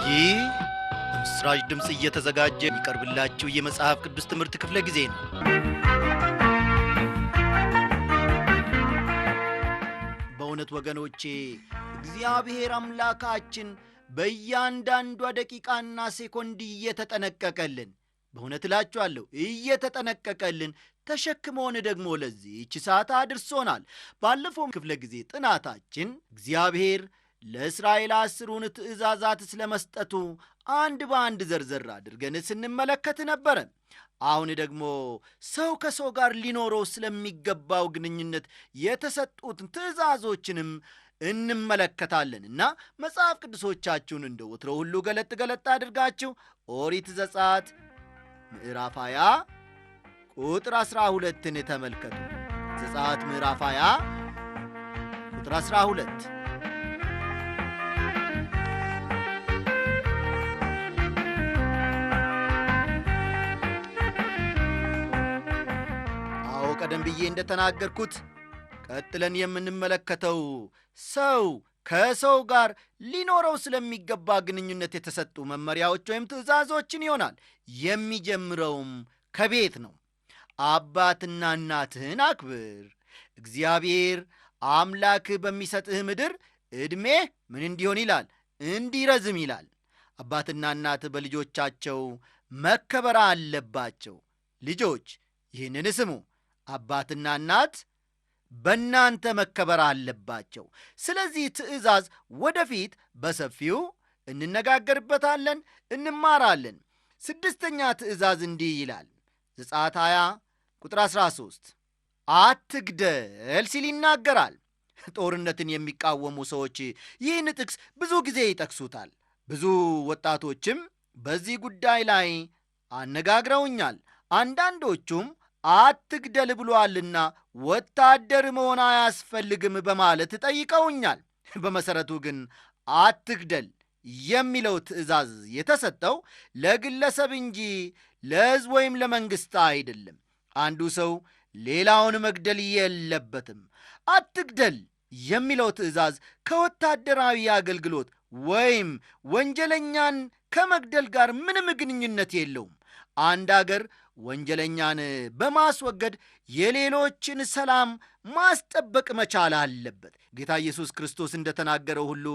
ይህ በምስራች ድምፅ እየተዘጋጀ የሚቀርብላችሁ የመጽሐፍ ቅዱስ ትምህርት ክፍለ ጊዜ ነው። በእውነት ወገኖቼ እግዚአብሔር አምላካችን በእያንዳንዷ ደቂቃና ሴኮንድ እየተጠነቀቀልን፣ በእውነት እላችኋለሁ እየተጠነቀቀልን ተሸክሞን ደግሞ ለዚህች ሰዓት አድርሶናል። ባለፈው ክፍለ ጊዜ ጥናታችን እግዚአብሔር ለእስራኤል 10ን ትእዛዛት ስለ መስጠቱ አንድ በአንድ ዘርዘር አድርገን ስንመለከት ነበረ። አሁን ደግሞ ሰው ከሰው ጋር ሊኖረው ስለሚገባው ግንኙነት የተሰጡትን ትእዛዞችንም እንመለከታለንና መጽሐፍ ቅዱሶቻችሁን እንደ ወትሮ ሁሉ ገለጥ ገለጥ አድርጋችሁ ኦሪት ዘጸአት ምዕራፍ 20 ቁጥር 12ን ተመልከቱ። ዘጸአት ምዕራፍ 20 ቁጥር 12። ቀደም ብዬ እንደተናገርኩት ቀጥለን የምንመለከተው ሰው ከሰው ጋር ሊኖረው ስለሚገባ ግንኙነት የተሰጡ መመሪያዎች ወይም ትእዛዞችን ይሆናል። የሚጀምረውም ከቤት ነው። አባትና እናትህን አክብር፣ እግዚአብሔር አምላክህ በሚሰጥህ ምድር ዕድሜህ ምን እንዲሆን ይላል? እንዲረዝም ይላል። አባትና እናትህ በልጆቻቸው መከበር አለባቸው። ልጆች ይህንን ስሙ። አባትና እናት በእናንተ መከበር አለባቸው። ስለዚህ ትእዛዝ ወደፊት በሰፊው እንነጋገርበታለን፣ እንማራለን። 6ኛ ትእዛዝ እንዲህ ይላል። ዘጸአት 20 ቁጥር 13 አትግደል ሲል ይናገራል። ጦርነትን የሚቃወሙ ሰዎች ይህን ጥቅስ ብዙ ጊዜ ይጠቅሱታል። ብዙ ወጣቶችም በዚህ ጉዳይ ላይ አነጋግረውኛል። አንዳንዶቹም አትግደል ብሎአልና ወታደር መሆን አያስፈልግም በማለት ጠይቀውኛል። በመሠረቱ ግን አትግደል የሚለው ትእዛዝ የተሰጠው ለግለሰብ እንጂ ለሕዝብ ወይም ለመንግሥት አይደለም። አንዱ ሰው ሌላውን መግደል የለበትም። አትግደል የሚለው ትእዛዝ ከወታደራዊ አገልግሎት ወይም ወንጀለኛን ከመግደል ጋር ምንም ግንኙነት የለውም። አንድ አገር ወንጀለኛን በማስወገድ የሌሎችን ሰላም ማስጠበቅ መቻል አለበት። ጌታ ኢየሱስ ክርስቶስ እንደተናገረው ሁሉ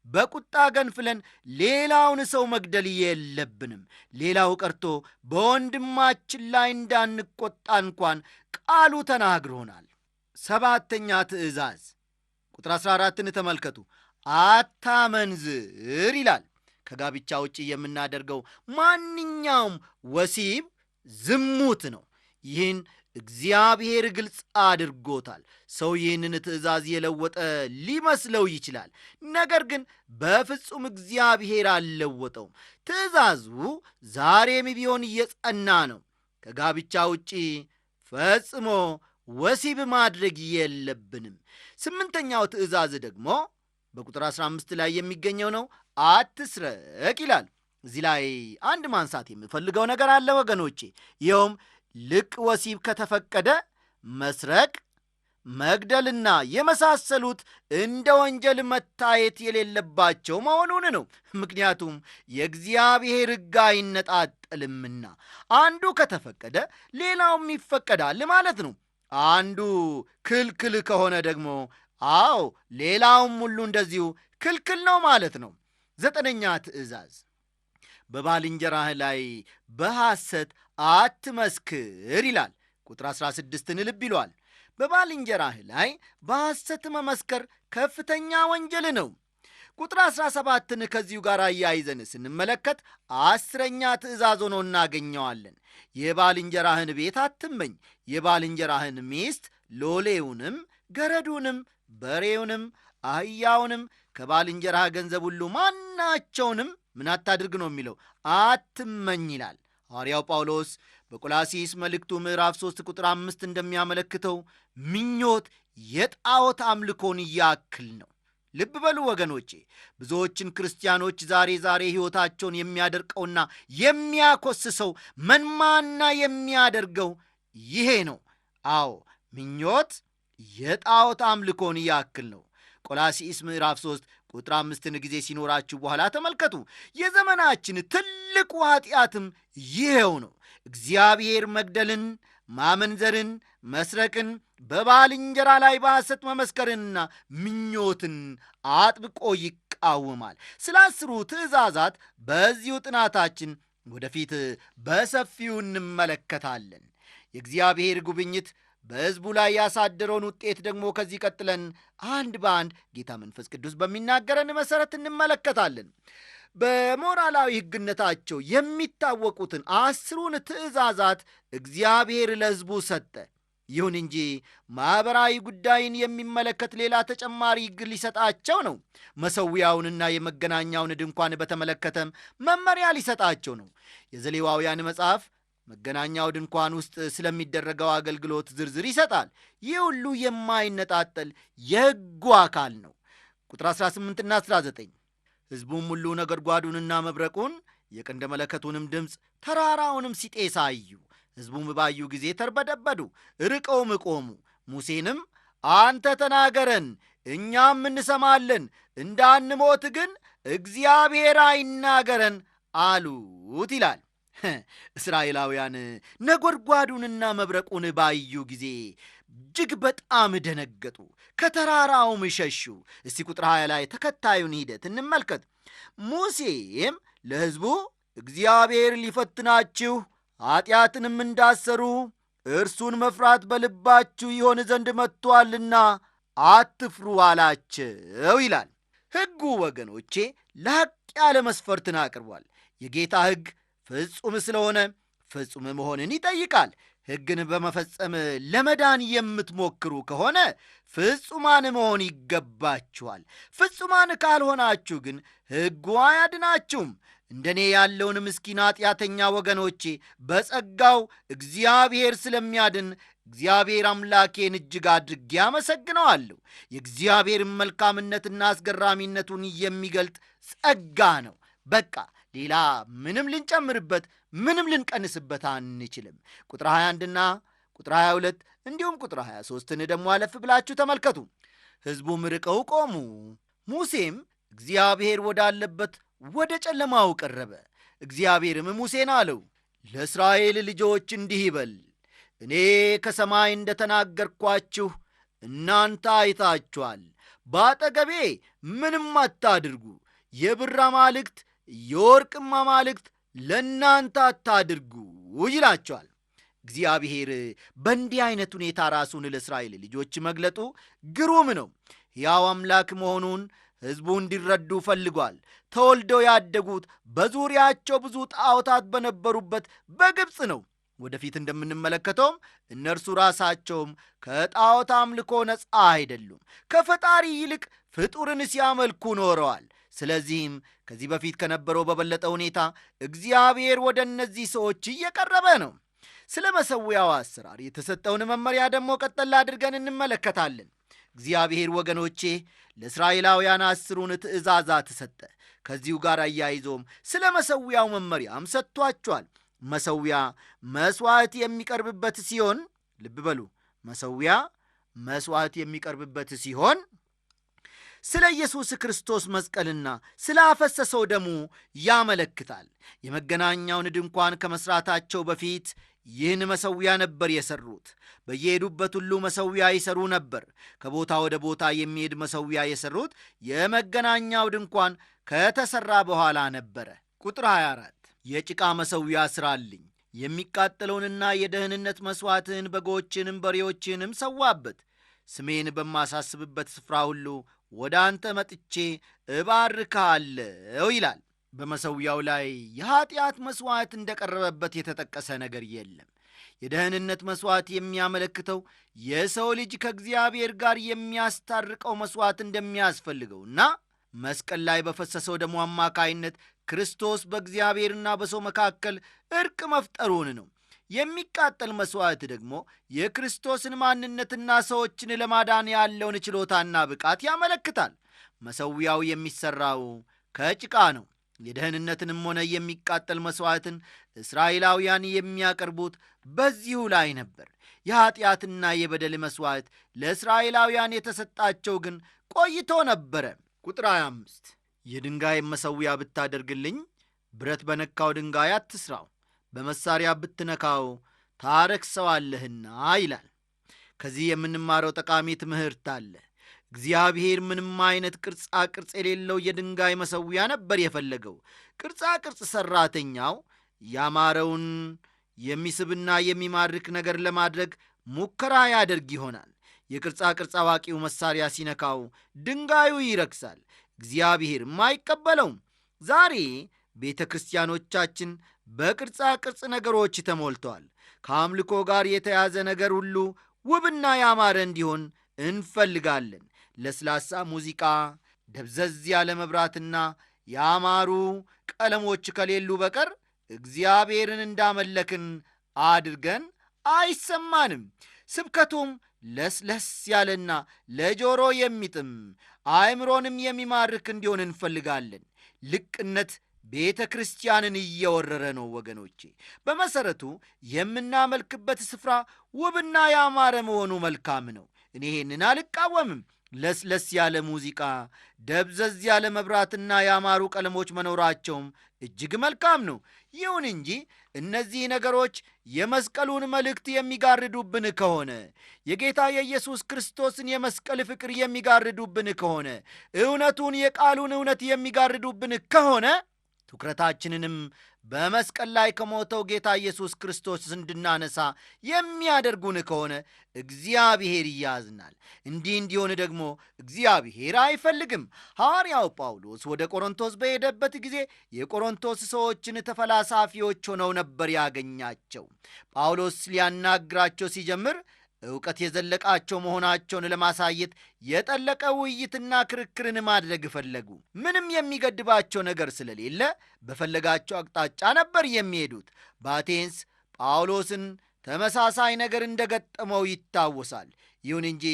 በቁጣ ገንፍለን ሌላውን ሰው መግደል የለብንም። ሌላው ቀርቶ በወንድማችን ላይ እንዳንቆጣ እንኳን ቃሉ ተናግሮናል። 7ኛ ትእዛዝ ቁጥር 14ን ተመልከቱ። አታመንዝር ይላል። ከጋብቻ ውጭ የምናደርገው ማንኛውም ወሲብ ዝሙት ነው። ይህን እግዚአብሔር ግልጽ አድርጎታል። ሰው ይህንን ትእዛዝ የለወጠ ሊመስለው ይችላል። ነገር ግን በፍጹም እግዚአብሔር አልለወጠውም። ትእዛዙ ዛሬም ቢሆን እየጸና ነው። ከጋብቻ ውጪ ፈጽሞ ወሲብ ማድረግ የለብንም። 8ኛው ትእዛዝ ደግሞ በቁጥር 15 ላይ የሚገኘው ነው። አትስረቅ ይላል። እዚህ ላይ አንድ ማንሳት የምፈልገው ነገር አለ ወገኖቼ። ይኸውም ልቅ ወሲብ ከተፈቀደ መስረቅ፣ መግደልና የመሳሰሉት እንደ ወንጀል መታየት የሌለባቸው መሆኑን ነው። ምክንያቱም የእግዚአብሔር ሕግ አይነጣጠልምና አንዱ ከተፈቀደ ሌላውም ይፈቀዳል ማለት ነው። አንዱ ክልክል ከሆነ ደግሞ አዎ ሌላውም ሁሉ እንደዚሁ ክልክል ነው ማለት ነው። 9ኛ ትእዛዝ በባልንጀራህ ላይ በሐሰት አትመስክር ይላል። ቁጥር 16ን ልብ ይሏል። በባልንጀራህ ላይ በሐሰት መመስከር ከፍተኛ ወንጀል ነው። ቁጥር 17ን ከዚሁ ጋር አያይዘን ስንመለከት 10ኛ ትእዛዝ ሆኖ እናገኘዋለን። የባልንጀራህን ቤት አትመኝ፣ የባልንጀራህን ሚስት፣ ሎሌውንም፣ ገረዱንም፣ በሬውንም፣ አህያውንም፣ ከባልንጀራህ ገንዘብ ሁሉ ማናቸውንም ምን አታድርግ ነው የሚለው? አትመኝ ይላል። ሐዋርያው ጳውሎስ በቆላሲስ መልእክቱ ምዕራፍ 3 ቁጥር 5 እንደሚያመለክተው ምኞት የጣዖት አምልኮን ያክል ነው። ልብ በሉ ወገኖቼ፣ ብዙዎችን ክርስቲያኖች ዛሬ ሕይወታቸውን የሚያደርቀውና የሚያኮስሰው መንማና የሚያደርገው ይሄ ነው። አዎ ምኞት የጣዖት አምልኮን ያክል ነው። ቆላሲስ ምዕራፍ 3 ቁጥር 5 ጊዜ ሲኖራችሁ በኋላ ተመልከቱ። የዘመናችን ትልቁ ኃጢአትም ይሄው ነው። እግዚአብሔር መግደልን፣ ማመንዘርን፣ መስረቅን፣ በባልንጀራ ላይ በሐሰት መመስከርንና ምኞትን አጥብቆ ይቃወማል። ስለ 10ሩ ትእዛዛት በዚሁ ጥናታችን ወደፊት በሰፊው እንመለከታለን። የእግዚአብሔር ጉብኝት በሕዝቡ ላይ ያሳደረውን ውጤት ደግሞ ከዚህ ቀጥለን አንድ በአንድ ጌታ መንፈስ ቅዱስ በሚናገረን መሠረት እንመለከታለን። በሞራላዊ ሕግነታቸው የሚታወቁትን 10ሩን ትእዛዛት እግዚአብሔር ለሕዝቡ ሰጠ። ይሁን እንጂ ማኅበራዊ ጉዳይን የሚመለከት ሌላ ተጨማሪ ሕግ ሊሰጣቸው ነው። መሠዊያውንና የመገናኛውን ድንኳን በተመለከተም መመሪያ ሊሰጣቸው ነው። የዘሌዋውያን መጽሐፍ መገናኛው ድንኳን ውስጥ ስለሚደረገው አገልግሎት ዝርዝር ይሰጣል። ይህ ሁሉ የማይነጣጠል የሕጉ አካል ነው። ቁጥር 18ና 19 ሕዝቡም ሁሉ ነጎድጓዱንና መብረቁን የቀንደ መለከቱንም ድምፅ ተራራውንም ሲጤስ አዩ። ሕዝቡም ባዩ ጊዜ ተርበደበዱ፣ ርቀውም ቆሙ። ሙሴንም አንተ ተናገረን እኛም እንሰማለን፣ እንዳንሞት ግን እግዚአብሔር አይናገረን አሉት ይላል። እስራኤላውያን ነጎድጓዱንና መብረቁን ባዩ ጊዜ እጅግ በጣም ደነገጡ፣ ከተራራውም ሸሹ። እስቲ ቁጥር 20 ላይ ተከታዩን ሂደት እንመልከት። ሙሴም ለሕዝቡ እግዚአብሔር ሊፈትናችሁ ኀጢአትንም እንዳሰሩ እርሱን መፍራት በልባችሁ ይሆን ዘንድ መጥቶአልና አትፍሩ አላቸው ይላል። ሕጉ ወገኖቼ ላቅ ያለ መስፈርትን አቅርቧል። የጌታ ሕግ ፍጹም ስለሆነ ፍጹም መሆንን ይጠይቃል። ሕግን በመፈጸም ለመዳን የምትሞክሩ ከሆነ ፍጹማን መሆን ይገባችኋል። ፍጹማን ካልሆናችሁ ግን ሕጉ አያድናችሁም። እንደኔ ያለውን ምስኪን ኃጢአተኛ ወገኖቼ በጸጋው እግዚአብሔር ስለሚያድን እግዚአብሔር አምላኬን እጅግ አድርጌ አመሰግነዋለሁ። የእግዚአብሔርን መልካምነትና አስገራሚነቱን የሚገልጥ ጸጋ ነው። በቃ ሌላ ምንም ልንጨምርበት ምንም ልንቀንስበት አንችልም። ቁጥር 21ና ቁጥር 22 እንዲሁም ቁጥር 23ን ደግሞ አለፍ ብላችሁ ተመልከቱ። ሕዝቡም ርቀው ቆሙ። ሙሴም እግዚአብሔር ወዳለበት ወደ ጨለማው ቀረበ። እግዚአብሔርም ሙሴን አለው፣ ለእስራኤል ልጆች እንዲህ ይበል፣ እኔ ከሰማይ እንደ ተናገርኳችሁ እናንተ አይታችኋል። በአጠገቤ ምንም አታድርጉ። የብር አማልክት የወርቅም አማልክት ለእናንተ አታድርጉ ይላቸዋል። እግዚአብሔር በእንዲህ አይነት ሁኔታ ራሱን ለእስራኤል ልጆች መግለጡ ግሩም ነው። ሕያው አምላክ መሆኑን ሕዝቡ እንዲረዱ ፈልጓል። ተወልደው ያደጉት በዙሪያቸው ብዙ ጣዖታት በነበሩበት በግብፅ ነው። ወደፊት እንደምንመለከተውም እነርሱ ራሳቸውም ከጣዖት አምልኮ ነፃ አይደሉም። ከፈጣሪ ይልቅ ፍጡርን ሲያመልኩ ኖረዋል። ስለዚህም ከዚህ በፊት ከነበረው በበለጠ ሁኔታ እግዚአብሔር ወደ እነዚህ ሰዎች እየቀረበ ነው። ስለ መሠዊያው አሰራር የተሰጠውን መመሪያ ደግሞ ቀጠል አድርገን እንመለከታለን። እግዚአብሔር ወገኖቼ ለእስራኤላውያን 10ሩን ትእዛዛት ሰጠ። ከዚሁ ጋር አያይዞም ስለ መሠዊያው መመሪያም ሰጥቷቸዋል። መሠዊያ መሥዋዕት የሚቀርብበት ሲሆን፣ ልብ በሉ፣ መሠዊያ መሥዋዕት የሚቀርብበት ሲሆን ስለ ኢየሱስ ክርስቶስ መስቀልና ስለ አፈሰሰው ደሙ ያመለክታል። የመገናኛውን ድንኳን ከመሥራታቸው በፊት ይህን መሠዊያ ነበር የሠሩት። በየሄዱበት ሁሉ መሠዊያ ይሠሩ ነበር። ከቦታ ወደ ቦታ የሚሄድ መሠዊያ የሠሩት የመገናኛው ድንኳን ከተሠራ በኋላ ነበረ። ቁጥር 24 የጭቃ መሠዊያ ሥራልኝ፣ የሚቃጠለውንና የደህንነት መሥዋዕትህን በጎችንም በሬዎችንም ሰዋበት፣ ስሜን በማሳስብበት ስፍራ ሁሉ ወደ አንተ መጥቼ እባርካለሁ ይላል። በመሠዊያው ላይ የኀጢአት መሥዋዕት እንደቀረበበት የተጠቀሰ ነገር የለም። የደህንነት መሥዋዕት የሚያመለክተው የሰው ልጅ ከእግዚአብሔር ጋር የሚያስታርቀው መሥዋዕት እንደሚያስፈልገውና መስቀል ላይ በፈሰሰው ደሙ አማካይነት ክርስቶስ በእግዚአብሔርና በሰው መካከል ዕርቅ መፍጠሩን ነው። የሚቃጠል መሥዋዕት ደግሞ የክርስቶስን ማንነትና ሰዎችን ለማዳን ያለውን ችሎታና ብቃት ያመለክታል። መሠዊያው የሚሠራው ከጭቃ ነው። የደህንነትንም ሆነ የሚቃጠል መሥዋዕትን እስራኤላውያን የሚያቀርቡት በዚሁ ላይ ነበር። የኀጢአትና የበደል መሥዋዕት ለእስራኤላውያን የተሰጣቸው ግን ቆይቶ ነበረ። ቁጥር 25 የድንጋይ መሠዊያ ብታደርግልኝ ብረት በነካው ድንጋይ አትሥራው፣ በመሣሪያ ብትነካው ታረክሰዋለህና ይላል። ከዚህ የምንማረው ጠቃሚ ትምህርት አለ። እግዚአብሔር ምንም አይነት ቅርጻ ቅርጽ የሌለው የድንጋይ መሠዊያ ነበር የፈለገው። ቅርጻ ቅርጽ ሠራተኛው ያማረውን የሚስብና የሚማርክ ነገር ለማድረግ ሙከራ ያደርግ ይሆናል። የቅርጻ ቅርጽ አዋቂው መሣሪያ ሲነካው ድንጋዩ ይረክሳል፣ እግዚአብሔርም አይቀበለውም። ዛሬ ቤተ ክርስቲያኖቻችን በቅርጻ ቅርጽ ነገሮች ተሞልተዋል። ከአምልኮ ጋር የተያዘ ነገር ሁሉ ውብና ያማረ እንዲሆን እንፈልጋለን። ለስላሳ ሙዚቃ፣ ደብዘዝ ያለ መብራትና ያማሩ ቀለሞች ከሌሉ በቀር እግዚአብሔርን እንዳመለክን አድርገን አይሰማንም። ስብከቱም ለስለስ ያለና ለጆሮ የሚጥም አእምሮንም የሚማርክ እንዲሆን እንፈልጋለን። ልቅነት ቤተ ክርስቲያንን እየወረረ ነው ወገኖቼ። በመሠረቱ የምናመልክበት ስፍራ ውብና ያማረ መሆኑ መልካም ነው። እኔ ይህንን አልቃወምም። ለስለስ ያለ ሙዚቃ፣ ደብዘዝ ያለ መብራትና ያማሩ ቀለሞች መኖራቸውም እጅግ መልካም ነው። ይሁን እንጂ እነዚህ ነገሮች የመስቀሉን መልእክት የሚጋርዱብን ከሆነ፣ የጌታ የኢየሱስ ክርስቶስን የመስቀል ፍቅር የሚጋርዱብን ከሆነ፣ እውነቱን የቃሉን እውነት የሚጋርዱብን ከሆነ ትኩረታችንንም በመስቀል ላይ ከሞተው ጌታ ኢየሱስ ክርስቶስ እንድናነሳ የሚያደርጉን ከሆነ እግዚአብሔር ያዝናል። እንዲህ እንዲሆን ደግሞ እግዚአብሔር አይፈልግም። ሐዋርያው ጳውሎስ ወደ ቆሮንቶስ በሄደበት ጊዜ የቆሮንቶስ ሰዎችን ተፈላሳፊዎች ሆነው ነበር ያገኛቸው። ጳውሎስ ሊያናግራቸው ሲጀምር ዕውቀት የዘለቃቸው መሆናቸውን ለማሳየት የጠለቀ ውይይትና ክርክርን ማድረግ ፈለጉ። ምንም የሚገድባቸው ነገር ስለሌለ በፈለጋቸው አቅጣጫ ነበር የሚሄዱት። በአቴንስ ጳውሎስን ተመሳሳይ ነገር እንደገጠመው ይታወሳል። ይሁን እንጂ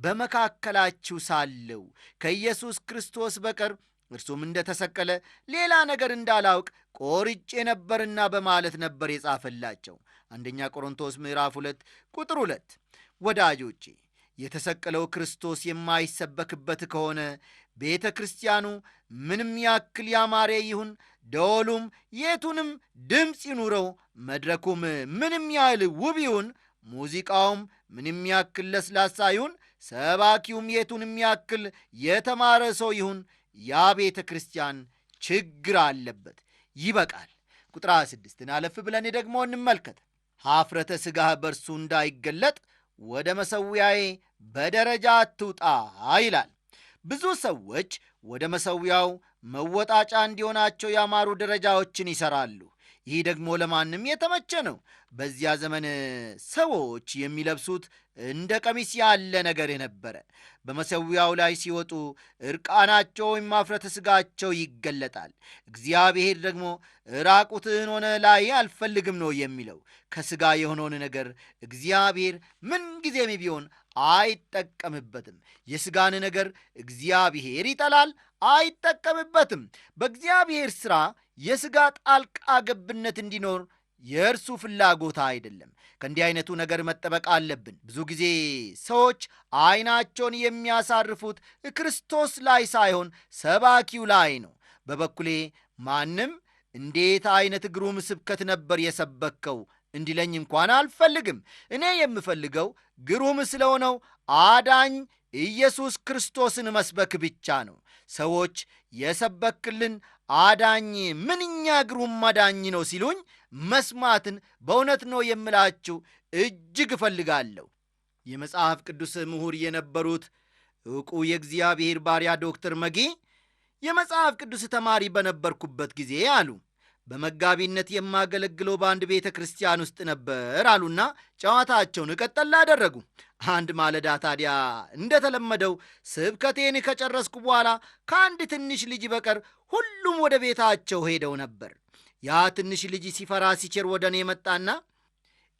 በመካከላችሁ ሳለው ከኢየሱስ ክርስቶስ በቀር እርሱም እንደተሰቀለ ሌላ ነገር እንዳላውቅ ቆርጬ ነበርና በማለት ነበር የጻፈላቸው። አንደኛ ቆሮንቶስ ምዕራፍ 2 ቁጥር 2። ወዳጆቼ የተሰቀለው ክርስቶስ የማይሰበክበት ከሆነ ቤተ ክርስቲያኑ ምንም ያክል ያማረ ይሁን፣ ደወሉም የቱንም ድምፅ ይኑረው፣ መድረኩም ምንም ያህል ውብ ይሁን፣ ሙዚቃውም ምንም ያክል ለስላሳ ይሁን፣ ሰባኪውም የቱንም ያክል የተማረ ሰው ይሁን፣ ያ ቤተ ክርስቲያን ችግር አለበት። ይበቃል። ቁጥር 26 አለፍ ብለን ደግሞ እንመልከት። ኀፍረተ ሥጋህ በርሱ እንዳይገለጥ ወደ መሠዊያዬ በደረጃ አትውጣ ይላል። ብዙ ሰዎች ወደ መሠዊያው መወጣጫ እንዲሆናቸው ያማሩ ደረጃዎችን ይሠራሉ። ይህ ደግሞ ለማንም የተመቸ ነው። በዚያ ዘመን ሰዎች የሚለብሱት እንደ ቀሚስ ያለ ነገር የነበረ። በመሠዊያው ላይ ሲወጡ ዕርቃናቸው ወይም ኀፍረተ ሥጋቸው ይገለጣል። እግዚአብሔር ደግሞ ራቁትህን ሆነ ላይ አልፈልግም ነው የሚለው። ከሥጋ የሆነውን ነገር እግዚአብሔር ምንጊዜም ቢሆን አይጠቀምበትም። የሥጋን ነገር እግዚአብሔር ይጠላል፣ አይጠቀምበትም። በእግዚአብሔር ሥራ የሥጋ ጣልቃ ገብነት እንዲኖር የእርሱ ፍላጎት አይደለም። ከእንዲህ አይነቱ ነገር መጠበቅ አለብን። ብዙ ጊዜ ሰዎች ዐይናቸውን የሚያሳርፉት ክርስቶስ ላይ ሳይሆን ሰባኪው ላይ ነው። በበኩሌ ማንም እንዴት አይነት ግሩም ስብከት ነበር የሰበከው እንዲለኝ እንኳን አልፈልግም። እኔ የምፈልገው ግሩም ስለሆነው አዳኝ ኢየሱስ ክርስቶስን መስበክ ብቻ ነው። ሰዎች የሰበክልን አዳኝ ምንኛ ግሩም አዳኝ ነው ሲሉኝ መስማትን በእውነት ነው የምላችሁ እጅግ እፈልጋለሁ። የመጽሐፍ ቅዱስ ምሁር የነበሩት ዕውቁ የእግዚአብሔር ባሪያ ዶክተር መጊ የመጽሐፍ ቅዱስ ተማሪ በነበርኩበት ጊዜ አሉ፣ በመጋቢነት የማገለግለው በአንድ ቤተ ክርስቲያን ውስጥ ነበር አሉና ጨዋታቸውን ቀጠል አደረጉ። አንድ ማለዳ ታዲያ እንደተለመደው ስብከቴን ከጨረስኩ በኋላ ከአንድ ትንሽ ልጅ በቀር ሁሉም ወደ ቤታቸው ሄደው ነበር። ያ ትንሽ ልጅ ሲፈራ ሲቸር ወደ እኔ መጣና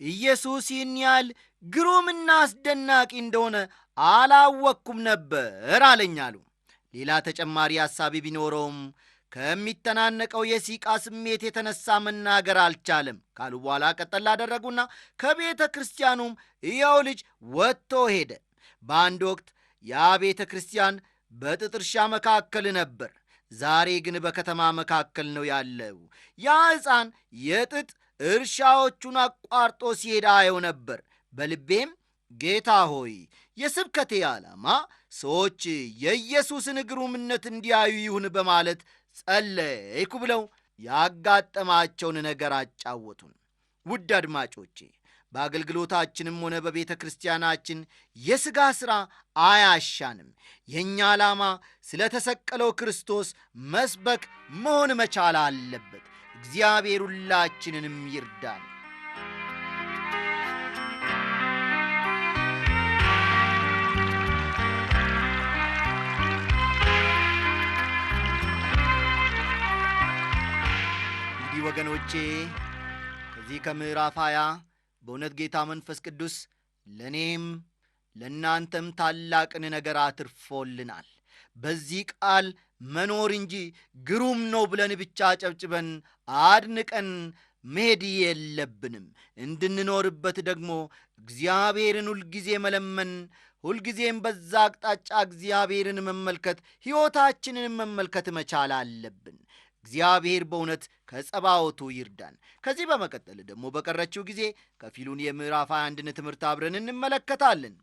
ኢየሱስ ይህን ያህል ግሩምና አስደናቂ እንደሆነ አላወቅኩም ነበር አለኝ አሉ። ሌላ ተጨማሪ ሐሳብ ቢኖረውም ከሚተናነቀው የሲቃ ስሜት የተነሳ መናገር አልቻለም ካሉ በኋላ ቀጠል አደረጉና ከቤተ ክርስቲያኑም ያው ልጅ ወጥቶ ሄደ። በአንድ ወቅት ያ ቤተ ክርስቲያን በጥጥ እርሻ መካከል ነበር። ዛሬ ግን በከተማ መካከል ነው ያለው። ያ ሕፃን የጥጥ እርሻዎቹን አቋርጦ ሲሄድ አየው ነበር። በልቤም ጌታ ሆይ የስብከቴ ዓላማ ሰዎች የኢየሱስን ግሩምነት እንዲያዩ ይሁን በማለት ጸለይኩ ብለው ያጋጠማቸውን ነገር አጫወቱን። ውድ አድማጮቼ፣ በአገልግሎታችንም ሆነ በቤተ ክርስቲያናችን የሥጋ ሥራ አያሻንም። የእኛ ዓላማ ስለ ተሰቀለው ክርስቶስ መስበክ መሆን መቻል አለበት። እግዚአብሔር ሁላችንንም ይርዳን። እንግዲህ ወገኖቼ ከዚህ ከምዕራፍ 20 በእውነት ጌታ መንፈስ ቅዱስ ለእኔም ለእናንተም ታላቅን ነገር አትርፎልናል። በዚህ ቃል መኖር እንጂ ግሩም ነው ብለን ብቻ ጨብጭበን አድንቀን መሄድ የለብንም። እንድንኖርበት ደግሞ እግዚአብሔርን ሁልጊዜ መለመን፣ ሁልጊዜም በዛ አቅጣጫ እግዚአብሔርን መመልከት፣ ሕይወታችንን መመልከት መቻል አለብን። እግዚአብሔር በእውነት ከጸባዖቱ ይርዳን። ከዚህ በመቀጠል ደግሞ በቀረችው ጊዜ ከፊሉን የምዕራፍ 21ን ትምህርት አብረን እንመለከታለን።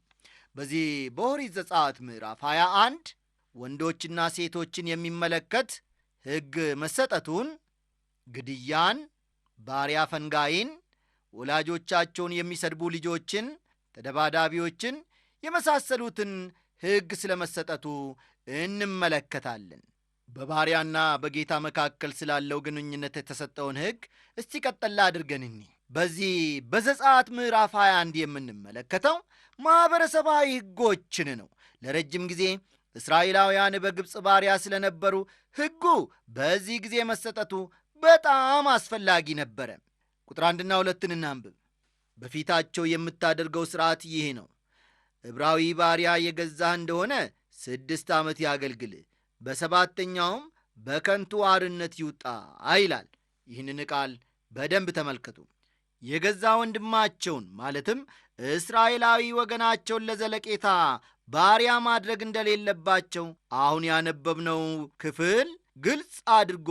በዚህ በኦሪት ዘጸአት ምዕራፍ 21 ወንዶችና ሴቶችን የሚመለከት ሕግ መሰጠቱን፣ ግድያን፣ ባሪያ ፈንጋይን፣ ወላጆቻቸውን የሚሰድቡ ልጆችን፣ ተደባዳቢዎችን የመሳሰሉትን ሕግ ስለ መሰጠቱ እንመለከታለን። በባሪያና በጌታ መካከል ስላለው ግንኙነት የተሰጠውን ሕግ እስቲ ቀጠላ አድርገን በዚህ በዘጸአት ምዕራፍ 21 የምንመለከተው ማኅበረሰባዊ ሕጎችን ነው። ለረጅም ጊዜ እስራኤላውያን በግብፅ ባሪያ ስለነበሩ ሕጉ በዚህ ጊዜ መሰጠቱ በጣም አስፈላጊ ነበረ። ቁጥር 1ና 2 እናንብብ። በፊታቸው የምታደርገው ሥርዓት ይህ ነው። ዕብራዊ ባሪያ የገዛህ እንደሆነ 6 ዓመት ያገልግል፣ በሰባተኛውም በከንቱ አርነት ይውጣ ይላል። ይህንን ቃል በደንብ ተመልከቱ። የገዛ ወንድማቸውን ማለትም እስራኤላዊ ወገናቸውን ለዘለቄታ ባሪያ ማድረግ እንደሌለባቸው አሁን ያነበብነው ክፍል ግልጽ አድርጎ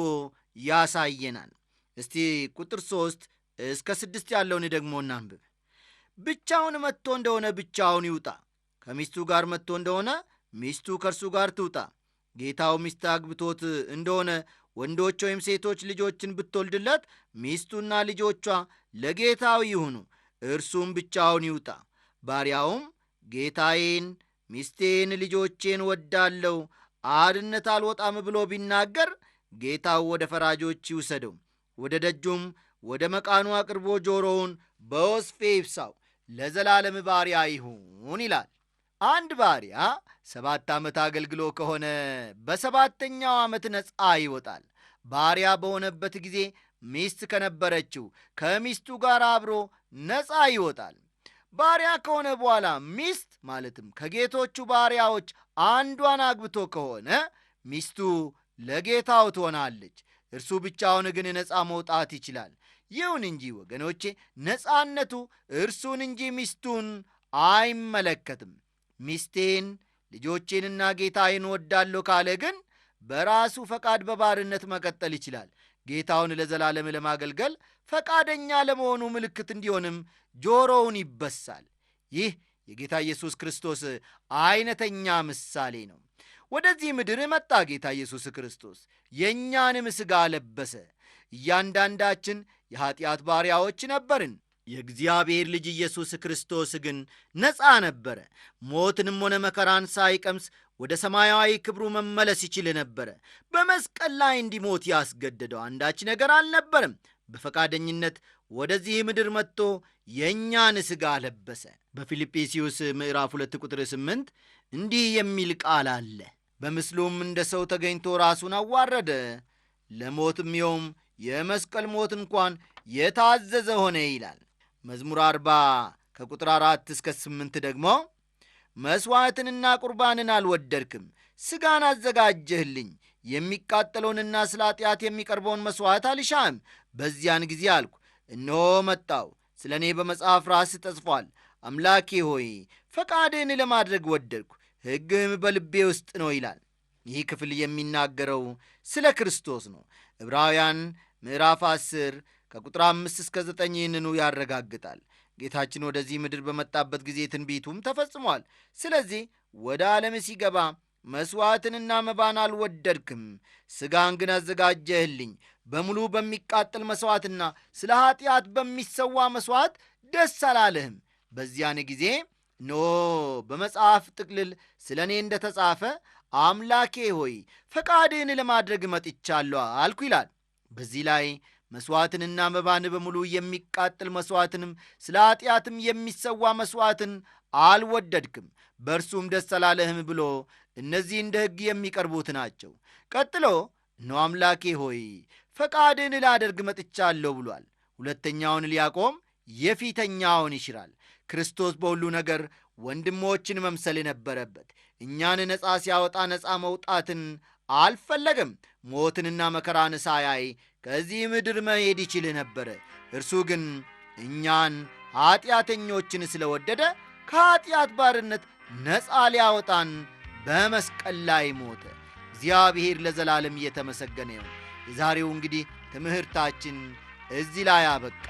ያሳየናል። እስቲ ቁጥር 3 እስከ 6 ያለውን ደግሞ እናንብብ። ብቻውን መጥቶ እንደሆነ ብቻውን ይውጣ፣ ከሚስቱ ጋር መጥቶ እንደሆነ ሚስቱ ከእርሱ ጋር ትውጣ። ጌታው ሚስት አግብቶት እንደሆነ ወንዶች ወይም ሴቶች ልጆችን ብትወልድለት ሚስቱና ልጆቿ ለጌታው ይሁኑ፣ እርሱም ብቻውን ይውጣ። ባሪያውም ጌታዬን፣ ሚስቴን፣ ልጆቼን ወዳለው አርነት አልወጣም ብሎ ቢናገር ጌታው ወደ ፈራጆች ይውሰደው፣ ወደ ደጁም ወደ መቃኑ አቅርቦ ጆሮውን በወስፌ ይብሳው፣ ለዘላለም ባሪያ ይሁን ይላል። አንድ ባሪያ 7 ዓመት አገልግሎ ከሆነ በሰባተኛው ዓመት ነፃ ይወጣል። ባሪያ በሆነበት ጊዜ ሚስት ከነበረችው ከሚስቱ ጋር አብሮ ነፃ ይወጣል። ባሪያ ከሆነ በኋላ ሚስት ማለትም ከጌቶቹ ባሪያዎች አንዷን አግብቶ ከሆነ ሚስቱ ለጌታው ትሆናለች። እርሱ ብቻውን ግን ነፃ መውጣት ይችላል። ይሁን እንጂ ወገኖቼ ነፃነቱ እርሱን እንጂ ሚስቱን አይመለከትም። ሚስቴን፣ ልጆቼንና ጌታዬን ወዳለሁ ካለ ግን በራሱ ፈቃድ በባርነት መቀጠል ይችላል። ጌታውን ለዘላለም ለማገልገል ፈቃደኛ ለመሆኑ ምልክት እንዲሆንም ጆሮውን ይበሳል። ይህ የጌታ ኢየሱስ ክርስቶስ አይነተኛ ምሳሌ ነው። ወደዚህ ምድር መጣ ጌታ ኢየሱስ ክርስቶስ፣ የእኛንም ሥጋ ለበሰ። እያንዳንዳችን የኀጢአት ባሪያዎች ነበርን። የእግዚአብሔር ልጅ ኢየሱስ ክርስቶስ ግን ነፃ ነበረ። ሞትንም ሆነ መከራን ሳይቀምስ ወደ ሰማያዊ ክብሩ መመለስ ይችል ነበረ። በመስቀል ላይ እንዲሞት ያስገደደው አንዳች ነገር አልነበረም። በፈቃደኝነት ወደዚህ ምድር መጥቶ የእኛን ሥጋ ለበሰ። በፊልጵስዩስ ምዕራፍ 2 ቁጥር 8 እንዲህ የሚል ቃል አለ። በምስሉም እንደ ሰው ተገኝቶ ራሱን አዋረደ፣ ለሞትም ይኸውም የመስቀል ሞት እንኳን የታዘዘ ሆነ ይላል። መዝሙር 40 ከቁጥር 4 እስከ 8 ደግሞ መሥዋዕትንና ቁርባንን አልወደድክም፣ ሥጋን አዘጋጀህልኝ፣ የሚቃጠለውንና ስለ ኃጢአት የሚቀርበውን መሥዋዕት አልሻም። በዚያን ጊዜ አልኩ፣ እነሆ መጣው፣ ስለ እኔ በመጽሐፍ ራስህ ተጽፏል። አምላኬ ሆይ ፈቃድህን ለማድረግ ወደድኩ፣ ሕግህም በልቤ ውስጥ ነው ይላል። ይህ ክፍል የሚናገረው ስለ ክርስቶስ ነው። ዕብራውያን ምዕራፍ 10 ከቁጥር 5 እስከ 9 ይህንኑ ያረጋግጣል። ጌታችን ወደዚህ ምድር በመጣበት ጊዜ ትንቢቱም ተፈጽሟል። ስለዚህ ወደ ዓለም ሲገባ መሥዋዕትንና መባን አልወደድክም፣ ሥጋን ግን አዘጋጀህልኝ፣ በሙሉ በሚቃጠል መሥዋዕትና ስለ ኀጢአት በሚሰዋ መሥዋዕት ደስ አላለህም። በዚያን ጊዜ ኖ በመጽሐፍ ጥቅልል ስለ እኔ እንደ ተጻፈ አምላኬ ሆይ ፈቃድህን ለማድረግ መጥቻለሁ አልኩ ይላል። በዚህ ላይ መሥዋዕትንና መባን በሙሉ የሚቃጠል መሥዋዕትንም ስለ ኀጢአትም የሚሰዋ መሥዋዕትን አልወደድክም፣ በእርሱም ደስ አላለህም ብሎ እነዚህ እንደ ሕግ የሚቀርቡት ናቸው። ቀጥሎ እነሆ አምላኬ ሆይ ፈቃድህን ላደርግ መጥቻለሁ ብሏል። ሁለተኛውን ሊያቆም የፊተኛውን ይሽራል። ክርስቶስ በሁሉ ነገር ወንድሞችን መምሰል የነበረበት እኛን ነፃ ሲያወጣ ነፃ መውጣትን አልፈለገም። ሞትንና መከራን ሳያይ ከዚህ ምድር መሄድ ይችል ነበረ። እርሱ ግን እኛን ኀጢአተኞችን ስለወደደ ከኀጢአት ባርነት ነፃ ሊያወጣን በመስቀል ላይ ሞተ። እግዚአብሔር ለዘላለም እየተመሰገነ ይሁን። የዛሬው እንግዲህ ትምህርታችን እዚህ ላይ አበቃ።